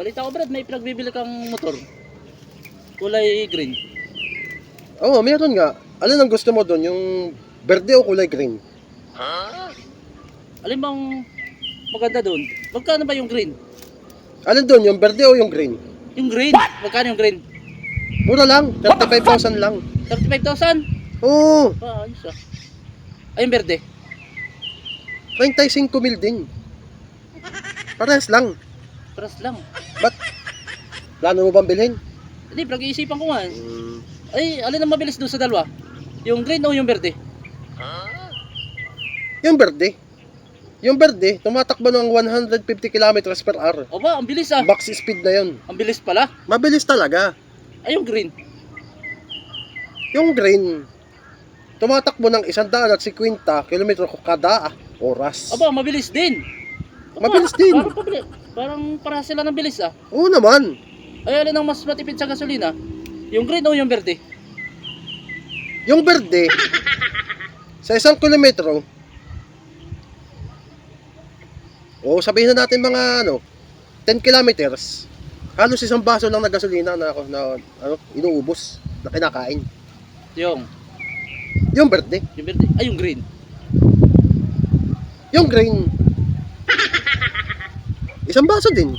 Balita ko Brad, may pinagbibili kang motor. Kulay green. Oo, meron nga. Alin ang gusto mo doon? Yung berde o kulay green? Alin bang maganda doon? Magkano ba yung green? Alin doon? Yung berde o yung green? Yung green. Magkano yung green? Mura lang. 35,000 lang. 35,000? Oo. Ayos ah. Ay, yung verde. 35,000 din. Parehas lang. Paras lang. Ba't? Plano mo bang bilhin? Hindi, pag-iisipan ko nga. Ay, alin ang mabilis doon sa dalawa? Yung green o yung verde? Yung berde. Yung berde, tumatakbo ng 150 kilometers per hour. O ba, ang bilis ah. Max speed na yun. Ang bilis pala. Mabilis talaga. Ay, yung green. Yung green, tumatakbo ng 150 kilometro kada oras. Aba, mabilis din. Aba, Mabilis din. Parang para sila ng bilis ah. Oo naman. Ay, alin ang mas matipid sa gasolina? Yung green o yung verde? Yung berde, sa 1 kilometro, o sabihin na natin mga 10 kilometers, halos 1 baso lang na gasolina na inuubos, na kinakain. Yung berde. Yung verde. Ay, yung green. Yung green, 1 baso din,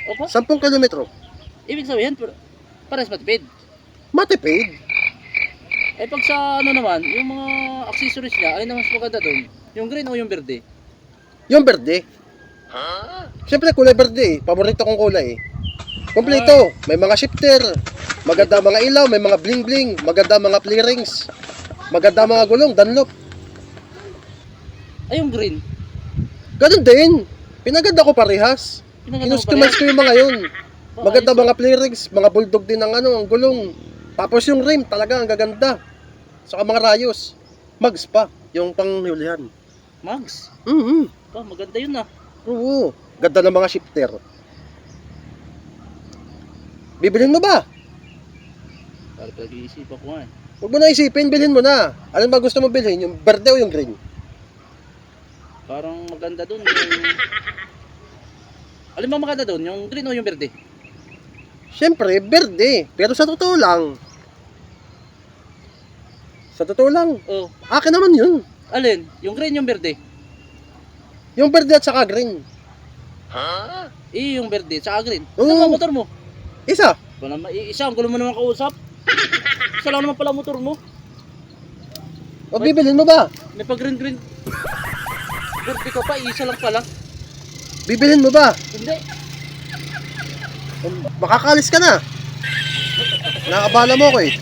Opo, 10 kilometro. ibig sabihin, parehas matipid. Matipid. Eh, pag sa naman, yung mga accessories niya, alin ang mas maganda doon? Yung green o yung verde? Yung berde. Siyempre kulay berde eh. Paborito kong kulay eh. Kompleto. May mga shifter. Maganda mga ilaw. May mga bling bling. Maganda mga play rings. Maganda mga gulong. Dunlop. Ay, yung green. Ganun din. Pinaganda ko parehas. Kinustomize ko yung mga yun. Maganda mga play rings. Mga bulldog din ang ang gulong. Tapos yung rim talaga ang gaganda. Saka mga rayos. Mags pa. Yung panghulihan. Mags. Mm-hmm. Maganda yun ah. Oo. Ganda ng mga shifter. Bibilhin mo ba? Para pag-iisipan ko nga eh. Huwag mo na isipin, bilhin mo na. Alin ba gusto mo bilhin? Yung berde o yung green? Parang maganda doon yung... Alin ba maganda doon? Yung green o yung verde? Siyempre, berde. Pero sa totoo lang. Sa totoo lang. Oh, Akin naman yun. alin? Yung green, yung verde? Yung berde at saka green. Yung verde, tsaka green. Oo. Ano ba motor mo? Isa. Isa, ang gulo mo naman kausap. Isa lang naman pala motor mo. O bibilhin mo ba? May pag green. Verde ka pa, isa lang pala. Bibilhin mo ba? Hindi. Makakalis ka na. Nakabala mo ko eh.